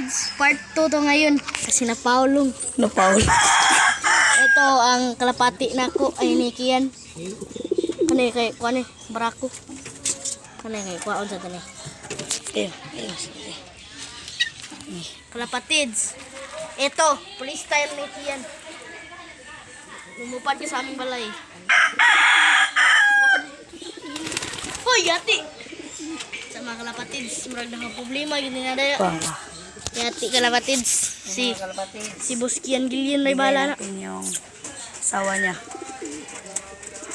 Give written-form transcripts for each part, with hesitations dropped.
kalapatids, part 2 to ngayon. Kasi napaulong. Ito ang kalapati nako ay ni Kian. Kanay kay kuan barako. Kanay kay kuan sa tani. Kalapatids. Ito, freestyle ni Kian. Lumupad ka sa aming balay. Hoy, yati! Sa mga kalapatids, murag na problema yun na daya. Yati kalapatids. Si Boss Kian Gillian may bala na. Yung sawa niya.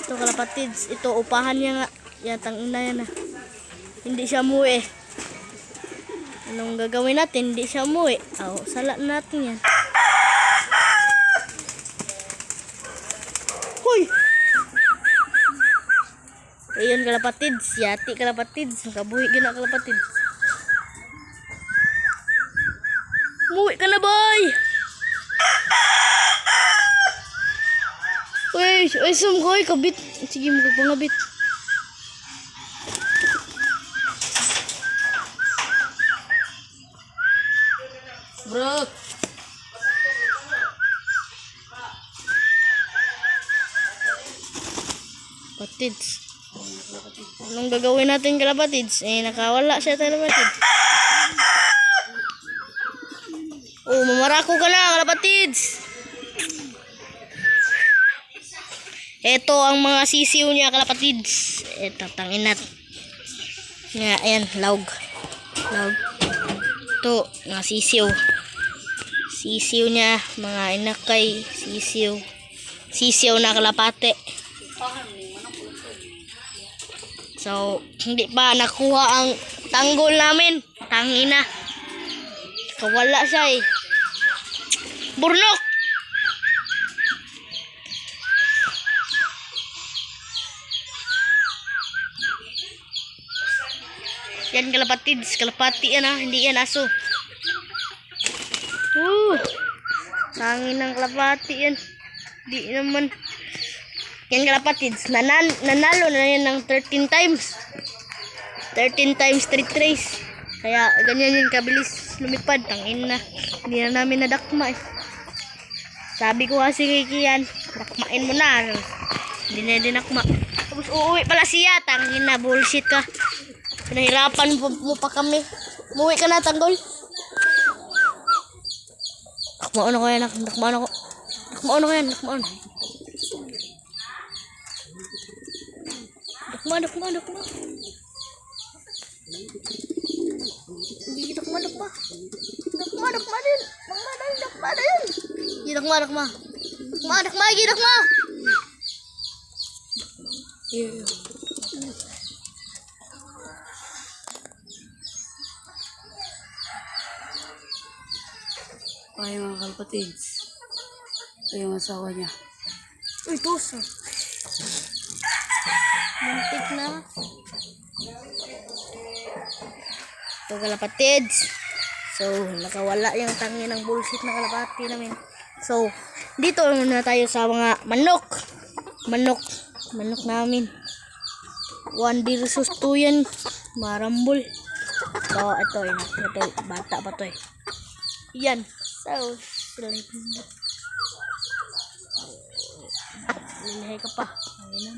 Ito kalapatids, ito upahan niya nga. Yatang ina yan na. Hindi siya umuwi. Anong gagawin natin? Hindi siya umuwi. Sala natin yan. Hoy! Ayun kalapatids, yati kalapatids. Kabuhi gina kalapatids. Umuwi ka na, boy! Uy, sumkoy, kabit. Sige, magpangabit. Bro! Kalapatids. Anong gagawin natin kalapatids? Nakawala siya kalapatids. Mamarako ka na kalapatids. Ito ang mga sisiw niya kalapatids. Ito, tanginat. Nga, ayan, laug. Ito, mga sisiw. Sisiw niya, mga inakay, sisiw. Sisiw na kalapate. So, hindi pa nakuha ang tanggol namin. Tangina. Kawala siya Burnok! Yan kalapatids. Kalapati yan hindi yan aso. Tangin ng kalapati yan. Hindi naman. Yan kalapatids. Nanalo na yan ng 13 times. 13 times street race. Kaya ganyan yung kabilis lumipad. Tangin na. Hindi na namin nadakma Sabi ko kasi kay Kian, dakmain mo na. Hindi na dinakma. Tapos uuwi pala siya. Tangin na, bullshit ka. Pinahirapan mo pa kami. Umuwi ka na, tanggol. Dakmaan ako yan. Dakmaan ako yan. Dakmaan. Hindi, dakma din. Dakma. Ay, mga kalapatids. Ito yung asawa niya. Uy, puso. Muntik na. Ito kalapatids. So, nakawala yung tangi ng bullshit na kalapati namin. So, dito muna tayo sa mga manok. Manok namin. 1 versus 2 yan. Marambol. So, ito bata pa to Yan. So, sila lilihay ka pa. Ayun na.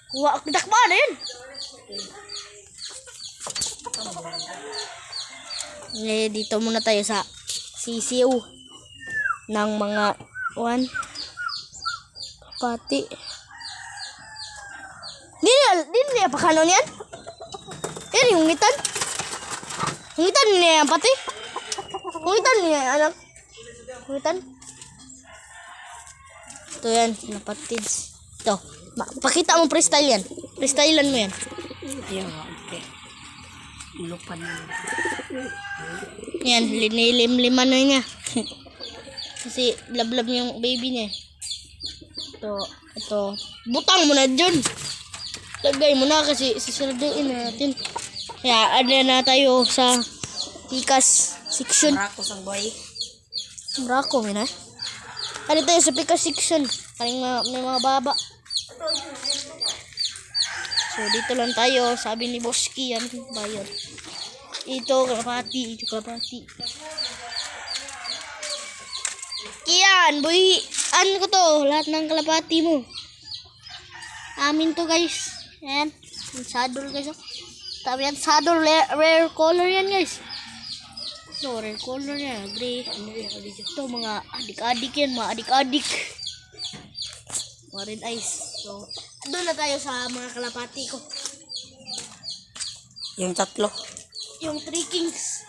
Kuha ako. Dakma na yun. Dito muna tayo sa sisiw ng mga kapati. Hindi niya pakanon yan? Yan yung ngitan. Ngitan niya yan pati. Ngitan niya anak. Ngitan. Ito yan, napatids. Ito, pakita mo freestyle yan. Freestylean mo yan. Ayun, okay. Lupan na. Yan, linilim-liman na niya. Kasi lablab yung baby niya. Ito. Butang mo na dyan. Lagay mo na kasi sisiraduin natin. Kaya ada na tayo sa Pikas section. Marako sang boy. Marako, mina. Ano tayo sa Pikas section. May mga baba. So, dito lang tayo. Sabi ni Boss Kian, bayad. Ito, kalapati. Yan, boy. Ano ko to? Lahat ng kalapati mo. Amin to, guys. Yan. Yung saddle, guys. Oh. Sabi yan, saddle. Rare color yan, guys. No, rare color yan. Gray. Ito, mga adik-adik yan. Mga adik-adik. Mga red eyes. So, doon na tayo sa mga kalapati ko. Yung tatlo. Yung Three Kings.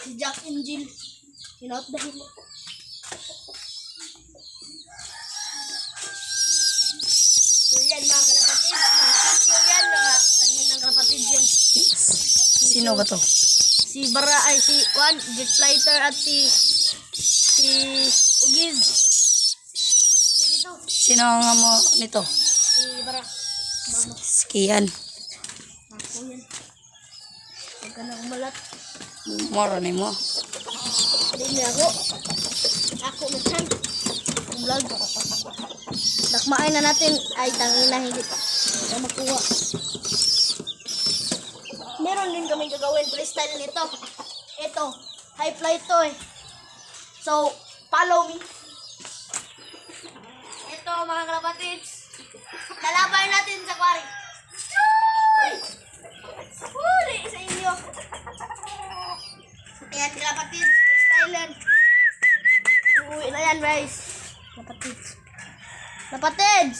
Si Jack and Jill. Out the hill. So yan mga kalapatid. Mga sityo yan. Mga tangin ng kalapatid yan. Sino ba to? Si Bara ay si Juan, Jet Fighter at si Ugiz. Dito. Sino ang amo nito? Si Bara. Mano. Skian. Ako yan. Huwag ka na umalat. Moro ni mo. Hindi niya ako. Ako minsan. Vlog. Nakmain na natin. Ay, tangin na hindi pa. Kaya makuha. Meron din kami gagawin freestyle nito. Ito. High flight to eh. So, follow me. Ito mga kalapatids. Lalaban natin sa quarry. Huli sa inyo. Ayan kalapatids. Freestyle yan. Uwi na yan guys. Kalapatids. Kalapatids!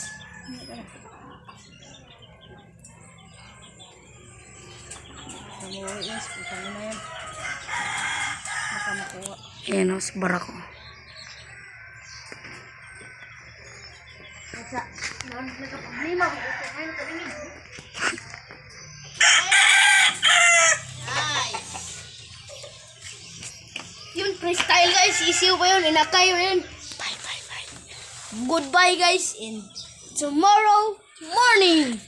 Namuwi yan. Putang na yan. Baka makuha. Ayan o, sa barako. Nasa, nagka-problema. Ito ngayon nakalimig. Nice. Yun, freestyle guys. Isiw pa yun. Inakay yun. Bye. Goodbye guys. And tomorrow morning.